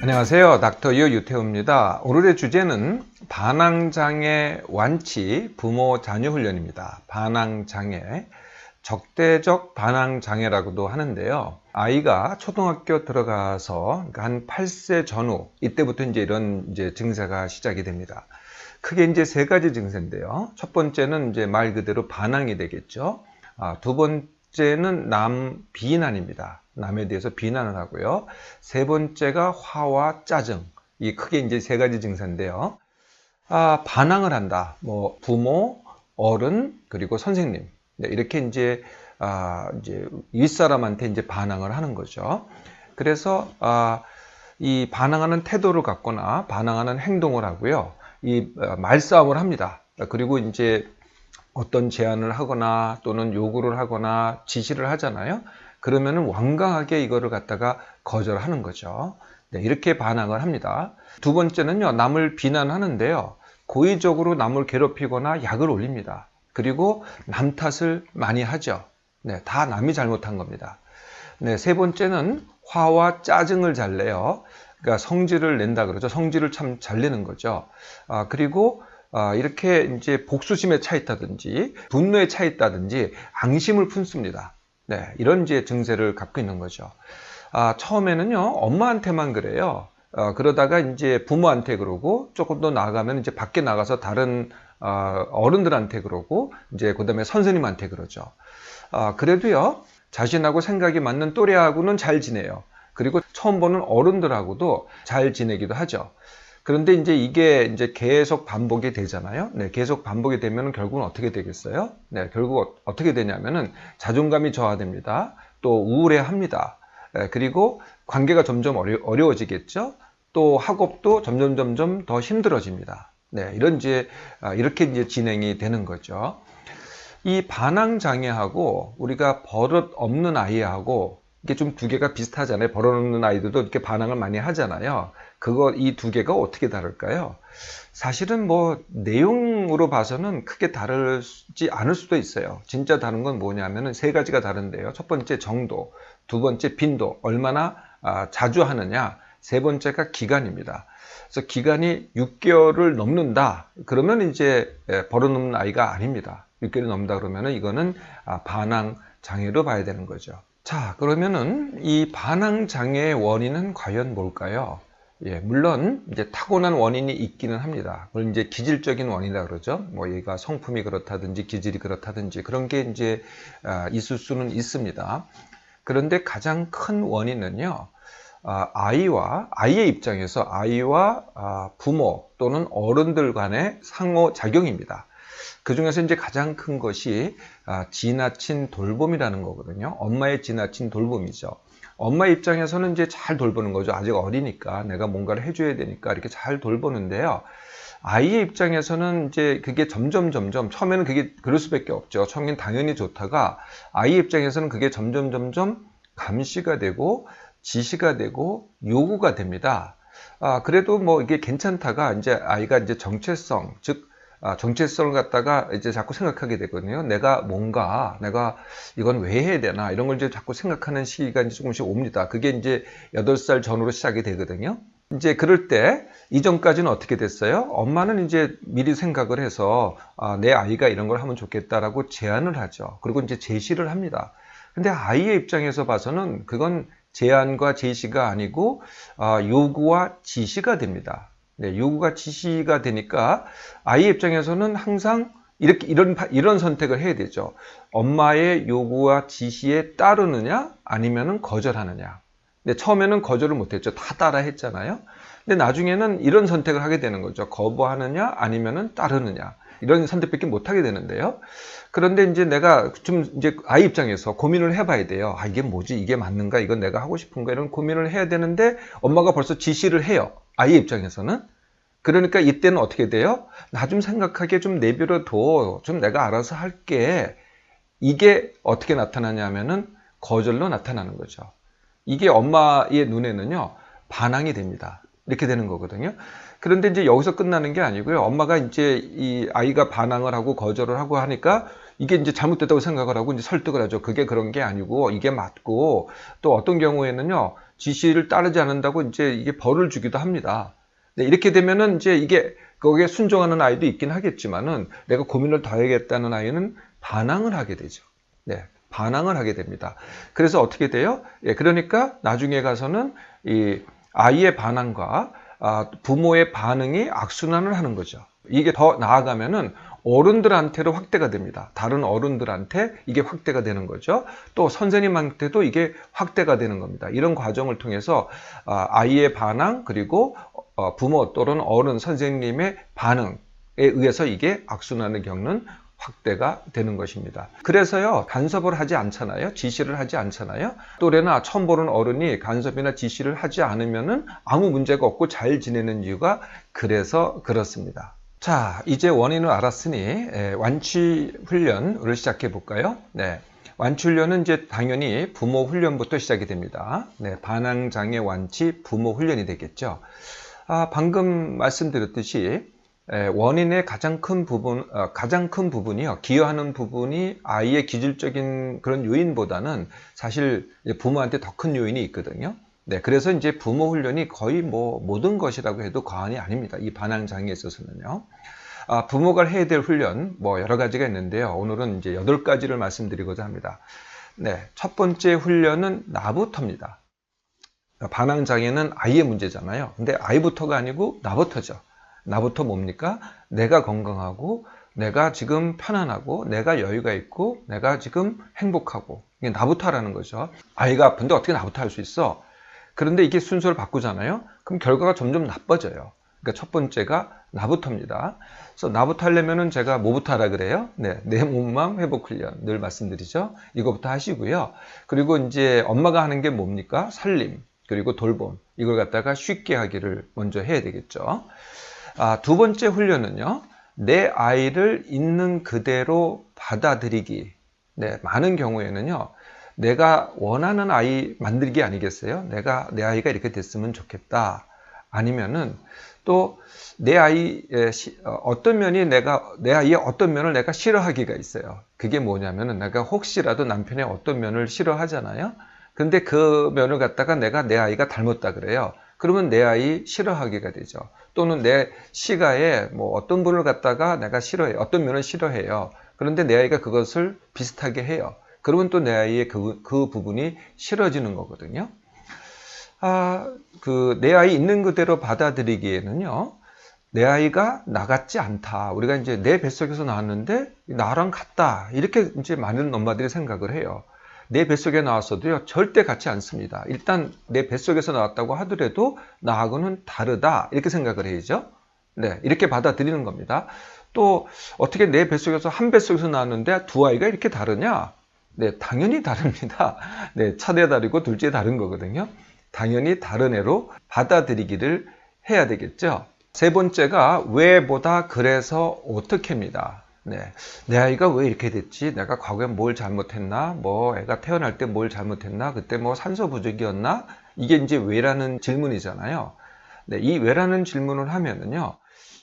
안녕하세요. 닥터 유 유태우입니다. 오늘의 주제는 반항장애 완치 부모 자녀 훈련입니다. 반항장애, 적대적 반항장애라고도 하는데요. 아이가 초등학교 들어가서 한 8세 전후, 이때부터 이런 증세가 시작이 됩니다. 크게 세 가지 증세인데요. 첫 번째는 말 그대로 반항이 되겠죠. 두 번째는 남 비난입니다. 남에 대해서 비난을 하고요. 세 번째가 화와 짜증. 이 크게 세 가지 증세인데요. 반항을 한다. 부모, 어른, 그리고 선생님. 이렇게 윗사람한테 반항을 하는 거죠. 그래서 이 반항하는 태도를 갖거나 반항하는 행동을 하고요. 말싸움을 합니다. 그리고 어떤 제안을 하거나 또는 요구를 하거나 지시를 하잖아요. 그러면은 완강하게 이거를 갖다가 거절하는 거죠. 이렇게 반항을 합니다. 두 번째는요, 남을 비난하는데요. 고의적으로 남을 괴롭히거나 약을 올립니다. 그리고 남 탓을 많이 하죠. 다 남이 잘못한 겁니다. 세 번째는 화와 짜증을 잘 내요. 그러니까 성질을 낸다 그러죠. 성질을 참 잘 내는 거죠. 그리고 이렇게 복수심에 차 있다든지 분노에 차 있다든지 앙심을 품습니다. 이런 증세를 갖고 있는 거죠. 처음에는요, 엄마한테만 그래요. 그러다가 부모한테 그러고 조금 더 나아가면 밖에 나가서 다른 어른들한테 그러고 그다음에 선생님한테 그러죠. 그래도요, 자신하고 생각이 맞는 또래하고는 잘 지내요. 그리고 처음 보는 어른들하고도 잘 지내기도 하죠. 그런데 이게 계속 반복이 되잖아요. 계속 반복이 되면 결국은 어떻게 되겠어요? 결국 어떻게 되냐면은 자존감이 저하됩니다. 또 우울해합니다. 그리고 관계가 점점 어려워지겠죠. 또 학업도 점점 더 힘들어집니다. 이렇게 진행이 되는 거죠. 이 반항 장애하고 우리가 버릇 없는 아이하고 이게 좀 두 개가 비슷하잖아요. 버릇 없는 아이들도 이렇게 반항을 많이 하잖아요. 이 두 개가 어떻게 다를까요? 사실은 내용으로 봐서는 크게 다르지 않을 수도 있어요. 진짜 다른 건 뭐냐면은 세 가지가 다른데요. 첫 번째 정도, 두 번째 빈도, 얼마나 자주 하느냐, 세 번째가 기간입니다. 그래서 기간이 6개월을 넘는다. 그러면 버릇 없는 아이가 아닙니다. 6개월이 넘는다 그러면은 이거는 반항 장애로 봐야 되는 거죠. 자, 그러면은 이 반항 장애의 원인은 과연 뭘까요? 물론 타고난 원인이 있기는 합니다. 그걸 기질적인 원인이라 그러죠. 얘가 성품이 그렇다든지 기질이 그렇다든지 그런 게 있을 수는 있습니다. 그런데 가장 큰 원인은요, 아이의 입장에서 아이와 부모 또는 어른들 간의 상호작용입니다. 그 중에서 가장 큰 것이 지나친 돌봄이라는 거거든요. 엄마의 지나친 돌봄이죠. 엄마 입장에서는 잘 돌보는 거죠. 아직 어리니까 내가 뭔가를 해줘야 되니까 이렇게 잘 돌보는데요. 아이의 입장에서는 그게 점점 처음에는 그게 그럴 수밖에 없죠. 처음엔 당연히 좋다가 아이의 입장에서는 그게 점점 감시가 되고 지시가 되고 요구가 됩니다. 그래도 이게 괜찮다가 아이가 정체성, 즉 정체성을 갖다가 자꾸 생각하게 되거든요. 내가 이건 왜 해야 되나 이런 걸 자꾸 생각하는 시기가 조금씩 옵니다. 그게 8살 전후로 시작이 되거든요. 그럴 때 이전까지는 어떻게 됐어요? 엄마는 미리 생각을 해서 내 아이가 이런 걸 하면 좋겠다라고 제안을 하죠. 그리고 제시를 합니다. 근데 아이의 입장에서 봐서는 그건 제안과 제시가 아니고 요구와 지시가 됩니다. 요구가 지시가 되니까 아이 입장에서는 항상 이런 선택을 해야 되죠. 엄마의 요구와 지시에 따르느냐 아니면은 거절하느냐. 근데 처음에는 거절을 못했죠. 다 따라 했잖아요. 근데 나중에는 이런 선택을 하게 되는 거죠. 거부하느냐 아니면은 따르느냐. 이런 선택밖에 못 하게 되는데요. 그런데 내가 좀 아이 입장에서 고민을 해봐야 돼요. 이게 뭐지? 이게 맞는가? 이건 내가 하고 싶은가? 이런 고민을 해야 되는데 엄마가 벌써 지시를 해요. 아이 입장에서는. 그러니까 이때는 어떻게 돼요? 나 좀 생각하게 좀 내버려둬. 좀 내가 알아서 할게. 이게 어떻게 나타나냐면은 거절로 나타나는 거죠. 이게 엄마의 눈에는요, 반항이 됩니다. 이렇게 되는 거거든요. 그런데 여기서 끝나는 게 아니고요. 엄마가 이 아이가 반항을 하고 거절을 하고 하니까 이게 잘못됐다고 생각을 하고 설득을 하죠. 그게 그런 게 아니고 이게 맞고 또 어떤 경우에는요, 지시를 따르지 않는다고 이제 이게 벌을 주기도 합니다. 네, 이렇게 되면은 이제 이게 거기에 순종하는 아이도 있긴 하겠지만은 내가 고민을 더 해야겠다는 아이는 반항을 하게 되죠. 네, 반항을 하게 됩니다. 그래서 어떻게 돼요? 예, 그러니까 나중에 가서는 이 아이의 반항과 부모의 반응이 악순환을 하는 거죠. 이게 더 나아가면은 어른들한테로 확대가 됩니다. 다른 어른들한테 이게 확대가 되는 거죠. 또 선생님한테도 이게 확대가 되는 겁니다. 이런 과정을 통해서 아이의 반항 그리고 부모 또는 어른 선생님의 반응에 의해서 이게 악순환을 겪는 확대가 되는 것입니다. 그래서요, 간섭을 하지 않잖아요. 지시를 하지 않잖아요. 또래나 처음 보는 어른이 간섭이나 지시를 하지 않으면은 아무 문제가 없고 잘 지내는 이유가 그래서 그렇습니다. 자, 이제 원인을 알았으니 완치 훈련을 시작해 볼까요? 네. 완치 훈련은 이제 당연히 부모 훈련부터 시작이 됩니다. 네, 반항 장애 완치 부모 훈련이 되겠죠. 방금 말씀드렸듯이 원인의 가장 큰 부분이요. 기여하는 부분이 아이의 기질적인 그런 요인보다는 사실 부모한테 더 큰 요인이 있거든요. 네, 그래서 이제 부모 훈련이 거의 뭐 모든 것이라고 해도 과언이 아닙니다. 이 반항 장애에 있어서는요. 부모가 해야 될 훈련 뭐 여러 가지가 있는데요. 오늘은 이제 8가지를 말씀드리고자 합니다. 네, 첫 번째 훈련은 나부터입니다. 반항 장애는 아이의 문제잖아요. 근데 아이부터가 아니고 나부터죠. 나부터 뭡니까? 내가 건강하고 내가 지금 편안하고 내가 여유가 있고 내가 지금 행복하고 이게 나부터 하라는 거죠. 아이가 아픈데 어떻게 나부터 할 수 있어? 그런데 이게 순서를 바꾸잖아요. 그럼 결과가 점점 나빠져요. 그러니까 첫 번째가 나부터입니다. 그래서 나부터 하려면은 제가 뭐부터 하라 그래요? 네, 내 몸맘 회복 훈련 늘 말씀드리죠. 이거부터 하시고요. 그리고 이제 엄마가 하는 게 뭡니까? 살림 그리고 돌봄 이걸 갖다가 쉽게 하기를 먼저 해야 되겠죠. 두 번째 훈련은요. 내 아이를 있는 그대로 받아들이기. 네, 많은 경우에는요. 내가 원하는 아이 만들기 아니겠어요? 내 아이가 이렇게 됐으면 좋겠다. 아니면은 또 내 아이의 어떤 면이 내 아이의 어떤 면을 내가 싫어하기가 있어요. 그게 뭐냐면은 내가 혹시라도 남편의 어떤 면을 싫어하잖아요. 근데 그 면을 갖다가 내가 내 아이가 닮았다 그래요. 그러면 내 아이 싫어하기가 되죠. 또는 내 시가에 뭐 어떤 분을 갖다가 내가 싫어해요. 어떤 면을 싫어해요. 그런데 내 아이가 그것을 비슷하게 해요. 그러면 또 내 아이의 그 부분이 싫어지는 거거든요. 내 아이 있는 그대로 받아들이기에는요, 내 아이가 나 같지 않다. 우리가 이제 내 뱃속에서 나왔는데 나랑 같다. 이렇게 이제 많은 엄마들이 생각을 해요. 내 뱃속에 나왔어도요, 절대 같지 않습니다. 일단 내 뱃속에서 나왔다고 하더라도 나하고는 다르다. 이렇게 생각을 해야죠. 네, 이렇게 받아들이는 겁니다. 또 어떻게 내 뱃속에서 한 뱃속에서 나왔는데 두 아이가 이렇게 다르냐? 네, 당연히 다릅니다. 네, 첫째 다르고 둘째 다른 거거든요. 당연히 다른 애로 받아들이기를 해야 되겠죠. 세 번째가 왜보다 그래서 어떻게입니다. 네, 내 아이가 왜 이렇게 됐지? 내가 과거에 뭘 잘못했나? 뭐 애가 태어날 때 뭘 잘못했나? 그때 뭐 산소 부족이었나? 이게 이제 왜라는 질문이잖아요. 네, 이 왜라는 질문을 하면은요.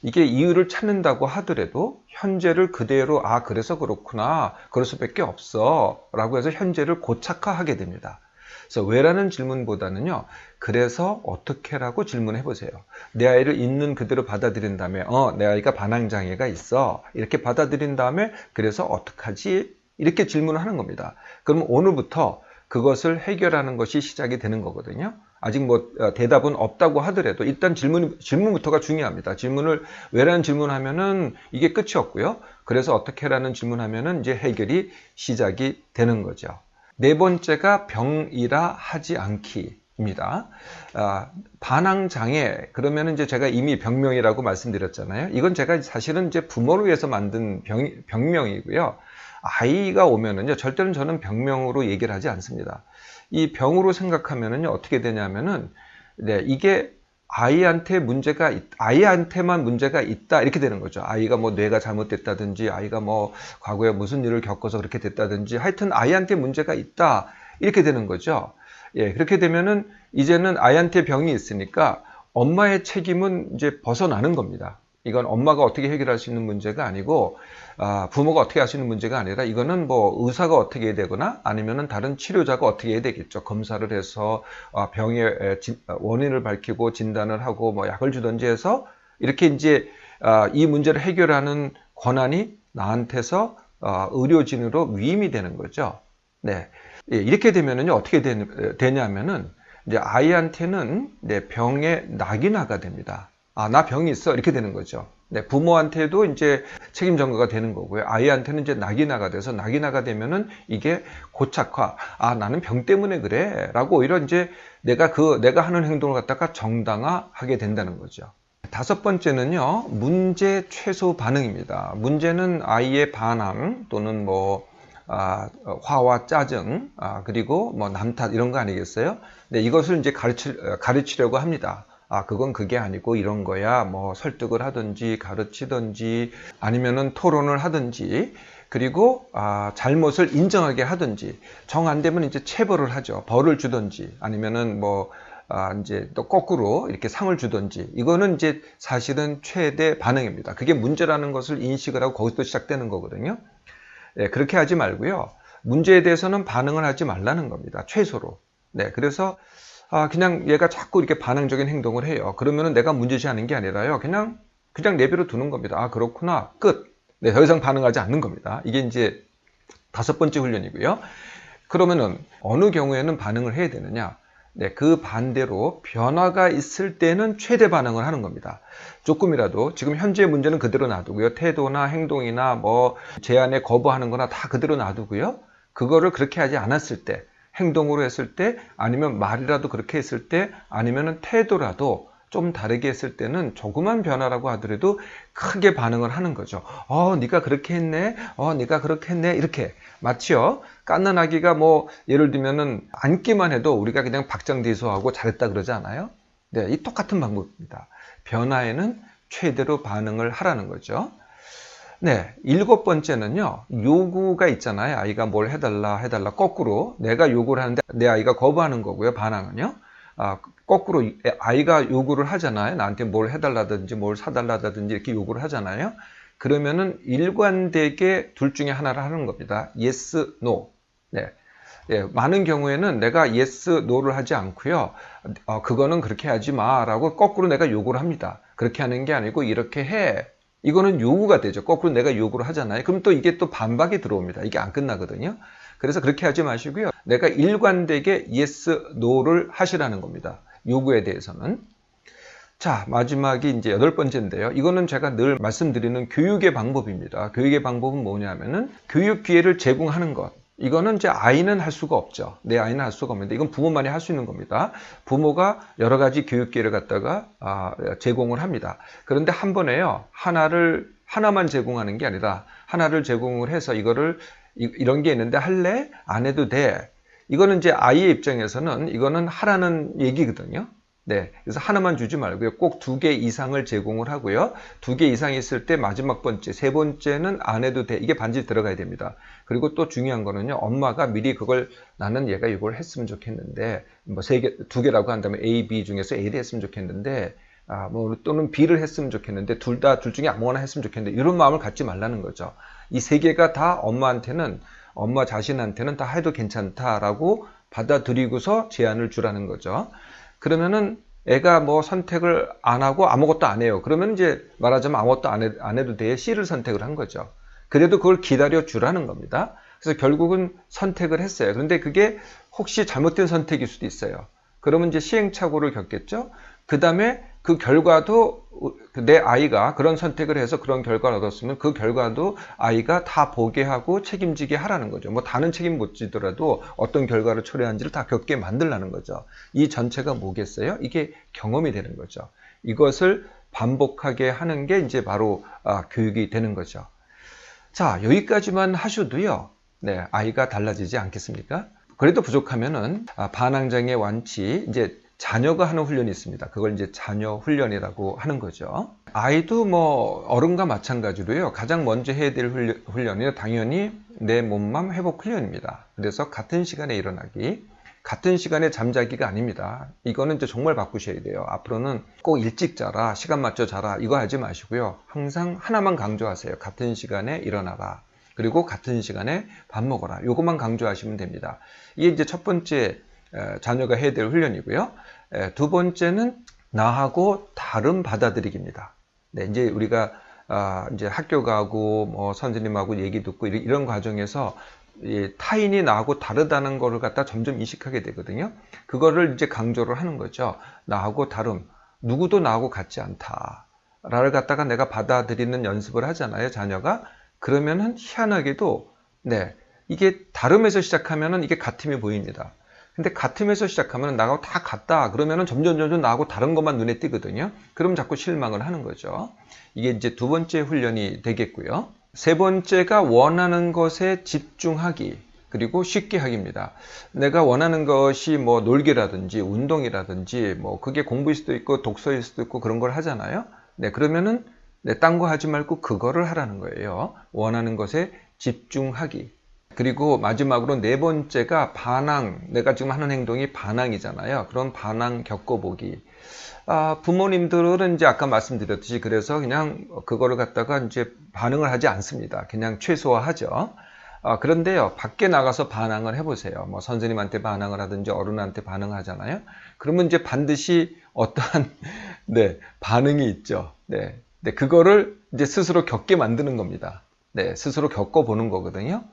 이게 이유를 찾는다고 하더라도 현재를 그대로 그래서 그렇구나. 그럴 수밖에 없어. 라고 해서 현재를 고착화하게 됩니다. 그래서 왜라는 질문보다는요. 그래서 어떻게라고 질문해 보세요. 내 아이를 있는 그대로 받아들인 다음에 내 아이가 반항장애가 있어. 이렇게 받아들인 다음에 그래서 어떡하지? 이렇게 질문을 하는 겁니다. 그럼 오늘부터 그것을 해결하는 것이 시작이 되는 거거든요. 아직 뭐 대답은 없다고 하더라도 일단 질문부터가 중요합니다. 질문을 왜라는 질문하면은 이게 끝이 없고요. 그래서 어떻게라는 질문하면은 이제 해결이 시작이 되는 거죠. 네 번째가 병이라 하지 않기입니다. 반항 장애 그러면은 이제 제가 이미 병명이라고 말씀드렸잖아요. 이건 제가 사실은 이제 부모를 위해서 만든 병명이고요. 아이가 오면은요, 절대로 저는 병명으로 얘기를 하지 않습니다. 이 병으로 생각하면은요, 어떻게 되냐면은, 네, 이게 아이한테만 문제가 있다, 이렇게 되는 거죠. 아이가 뭐 뇌가 잘못됐다든지, 아이가 뭐 과거에 무슨 일을 겪어서 그렇게 됐다든지, 하여튼 아이한테 문제가 있다, 이렇게 되는 거죠. 예, 그렇게 되면은, 이제는 아이한테 병이 있으니까 엄마의 책임은 이제 벗어나는 겁니다. 이건 엄마가 어떻게 해결할 수 있는 문제가 아니고 부모가 어떻게 할 수 있는 문제가 아니라 이거는 뭐 의사가 어떻게 해야 되거나 아니면은 다른 치료자가 어떻게 해야 되겠죠. 검사를 해서 병의 원인을 밝히고 진단을 하고 뭐 약을 주든지 해서 이렇게 이제 이 문제를 해결하는 권한이 나한테서 의료진으로 위임이 되는 거죠. 네. 이렇게 되면은요, 어떻게 되냐면은, 이제 아이한테는 병의 낙인화가 됩니다. 나 병이 있어. 이렇게 되는 거죠. 네, 부모한테도 이제 책임 전가가 되는 거고요. 아이한테는 이제 낙인화가 돼서 낙인화가 되면은 이게 고착화. 나는 병 때문에 그래. 라고 오히려 이제 내가 하는 행동을 갖다가 정당화하게 된다는 거죠. 다섯 번째는요, 문제 최소 반응입니다. 문제는 아이의 반항 또는 뭐, 화와 짜증, 그리고 뭐 남탓 이런 거 아니겠어요? 네, 이것을 이제 가르치려고 합니다. 그건 그게 아니고 이런 거야. 뭐 설득을 하든지 가르치든지 아니면은 토론을 하든지 그리고 잘못을 인정하게 하든지 정 안 되면 이제 체벌을 하죠. 벌을 주든지 아니면은 뭐 이제 또 거꾸로 이렇게 상을 주든지 이거는 이제 사실은 최대 반응입니다. 그게 문제라는 것을 인식을 하고 거기서 시작되는 거거든요. 네, 그렇게 하지 말고요. 문제에 대해서는 반응을 하지 말라는 겁니다. 최소로. 네, 그래서 그냥 얘가 자꾸 이렇게 반응적인 행동을 해요. 그러면은 내가 문제시하는 게 아니라요. 그냥 내버려 두는 겁니다. 그렇구나. 끝. 네, 더 이상 반응하지 않는 겁니다. 이게 이제 다섯 번째 훈련이고요. 그러면은 어느 경우에는 반응을 해야 되느냐? 네, 그 반대로 변화가 있을 때는 최대 반응을 하는 겁니다. 조금이라도 지금 현재의 문제는 그대로 놔두고요. 태도나 행동이나 뭐 제안에 거부하는 거나 다 그대로 놔두고요. 그거를 그렇게 하지 않았을 때, 행동으로 했을 때, 아니면 말이라도 그렇게 했을 때, 아니면은 태도라도 좀 다르게 했을 때는 조그만 변화라고 하더라도 크게 반응을 하는 거죠. 네가 그렇게 했네. 네가 그렇게 했네. 이렇게. 마치요. 깐난 아기가 뭐 예를 들면은 앉기만 해도 우리가 그냥 박장대소하고 잘했다 그러지 않아요? 네, 이 똑같은 방법입니다. 변화에는 최대로 반응을 하라는 거죠. 네, 일곱 번째는요. 요구가 있잖아요. 아이가 뭘 해달라 거꾸로 내가 요구를 하는데 내 아이가 거부하는 거고요. 반항은요. 거꾸로 아이가 요구를 하잖아요. 나한테 뭘 해달라든지 뭘 사달라든지 이렇게 요구를 하잖아요. 그러면은 일관되게 둘 중에 하나를 하는 겁니다. yes, no. 네. 예, 많은 경우에는 내가 yes, no를 하지 않고요. 그거는 그렇게 하지 마라고 거꾸로 내가 요구를 합니다. 그렇게 하는 게 아니고 이렇게 해. 이거는 요구가 되죠. 거꾸로 내가 요구를 하잖아요. 그럼 또 이게 또 반박이 들어옵니다. 이게 안 끝나거든요. 그래서 그렇게 하지 마시고요. 내가 일관되게 yes, no를 하시라는 겁니다. 요구에 대해서는. 자, 마지막이 이제 여덟 번째인데요. 이거는 제가 늘 말씀드리는 교육의 방법입니다. 교육의 방법은 뭐냐면은 교육 기회를 제공하는 것. 이거는 이제 아이는 할 수가 없죠. 내 아이는 할 수가 없는데 이건 부모만이 할 수 있는 겁니다. 부모가 여러 가지 교육 기회를 갖다가 제공을 합니다. 그런데 한 번에요. 하나만 제공하는 게 아니라 하나를 제공을 해서 이런 게 있는데 할래? 안 해도 돼. 이거는 이제 아이의 입장에서는 이거는 하라는 얘기거든요. 네, 그래서 하나만 주지 말고요. 꼭 2개 이상을 제공을 하고요. 2개 이상 있을 때 마지막 번째, 세 번째는 안 해도 돼. 이게 반드시 들어가야 됩니다. 그리고 또 중요한 거는요. 엄마가 미리 나는 얘가 이걸 했으면 좋겠는데, 뭐 2개라고 한다면 A, B 중에서 A를 했으면 좋겠는데, 또는 B를 했으면 좋겠는데, 둘 중에 아무거나 했으면 좋겠는데, 이런 마음을 갖지 말라는 거죠. 이 3개가 다 엄마 자신한테는 다 해도 괜찮다라고 받아들이고서 제안을 주라는 거죠. 그러면은 애가 뭐 선택을 안 하고 아무것도 안 해요. 그러면 이제 말하자면 아무것도 안 해도 돼. C를 선택을 한 거죠. 그래도 그걸 기다려 주라는 겁니다. 그래서 결국은 선택을 했어요. 그런데 그게 혹시 잘못된 선택일 수도 있어요. 그러면 이제 시행착오를 겪겠죠. 그 다음에 그 결과도 내 아이가 그런 선택을 해서 그런 결과를 얻었으면 그 결과도 아이가 다 보게 하고 책임지게 하라는 거죠. 뭐 다는 책임 못 지더라도 어떤 결과를 초래한지를 다 겪게 만들라는 거죠. 이 전체가 뭐겠어요? 이게 경험이 되는 거죠. 이것을 반복하게 하는 게 이제 바로 교육이 되는 거죠. 자, 여기까지만 하셔도요. 네, 아이가 달라지지 않겠습니까? 그래도 부족하면은 반항장애 완치 이제 자녀가 하는 훈련이 있습니다. 그걸 이제 자녀 훈련이라고 하는 거죠. 아이도 뭐 어른과 마찬가지로요. 가장 먼저 해야 될 훈련이 당연히 내 몸맘 회복 훈련입니다. 그래서 같은 시간에 일어나기. 같은 시간에 잠자기가 아닙니다. 이거는 이제 정말 바꾸셔야 돼요. 앞으로는 꼭 일찍 자라, 시간 맞춰 자라, 이거 하지 마시고요. 항상 하나만 강조하세요. 같은 시간에 일어나라. 그리고 같은 시간에 밥 먹어라. 요것만 강조하시면 됩니다. 이게 이제 첫 번째 자녀가 해야 될 훈련이고요. 두 번째는 나하고 다른 받아들이기입니다. 네, 이제 우리가 이제 학교 가고 뭐 선생님하고 얘기 듣고 이런 과정에서 타인이 나하고 다르다는 거를 갖다 점점 인식하게 되거든요. 그거를 이제 강조를 하는 거죠. 나하고 다름, 누구도 나하고 같지 않다를 갖다가 내가 받아들이는 연습을 하잖아요, 자녀가. 그러면은 희한하게도 이게 다름에서 시작하면은 이게 같음이 보입니다. 근데 같음에서 시작하면 나하고 다 같다 그러면은 점점 나하고 다른 것만 눈에 띄거든요. 그럼 자꾸 실망을 하는 거죠. 이게 이제 두 번째 훈련이 되겠고요. 세 번째가 원하는 것에 집중하기, 그리고 쉽게 하기입니다. 내가 원하는 것이 뭐 놀기라든지 운동이라든지 뭐 그게 공부일 수도 있고 독서일 수도 있고 그런 걸 하잖아요. 그러면은 딴 거 하지 말고 그거를 하라는 거예요. 원하는 것에 집중하기. 그리고 마지막으로 네 번째가 반항. 내가 지금 하는 행동이 반항이잖아요. 그런 반항 겪어보기. 부모님들은 이제 아까 말씀드렸듯이 그래서 그냥 그거를 갖다가 이제 반응을 하지 않습니다. 그냥 최소화하죠. 그런데요, 밖에 나가서 반항을 해보세요. 뭐 선생님한테 반항을 하든지 어른한테 반응하잖아요. 그러면 이제 반드시 어떠한 반응이 있죠. 그거를 이제 스스로 겪게 만드는 겁니다. 스스로 겪어보는 거거든요.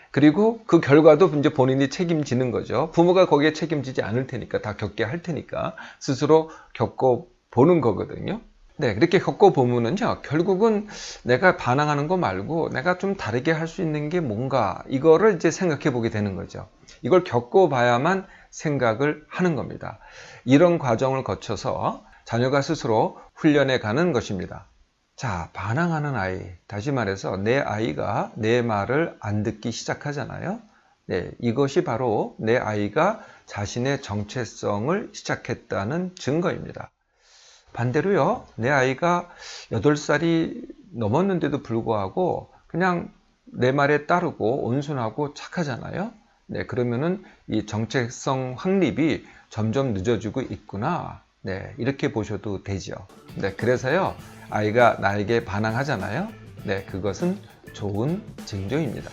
그리고 그 결과도 이제 본인이 책임지는 거죠. 부모가 거기에 책임지지 않을 테니까, 다 겪게 할 테니까 스스로 겪어보는 거거든요. 그렇게 겪어보면은요, 결국은 내가 반항하는 거 말고 내가 좀 다르게 할 수 있는 게 뭔가, 이거를 이제 생각해 보게 되는 거죠. 이걸 겪어봐야만 생각을 하는 겁니다. 이런 과정을 거쳐서 자녀가 스스로 훈련해 가는 것입니다. 자, 반항하는 아이. 다시 말해서 내 아이가 내 말을 안 듣기 시작하잖아요. 이것이 바로 내 아이가 자신의 정체성을 시작했다는 증거입니다. 반대로요, 내 아이가 8살이 넘었는데도 불구하고 그냥 내 말에 따르고 온순하고 착하잖아요. 그러면은 이 정체성 확립이 점점 늦어지고 있구나. 이렇게 보셔도 되죠. 그래서요, 아이가 나에게 반항하잖아요. 그것은 좋은 징조입니다.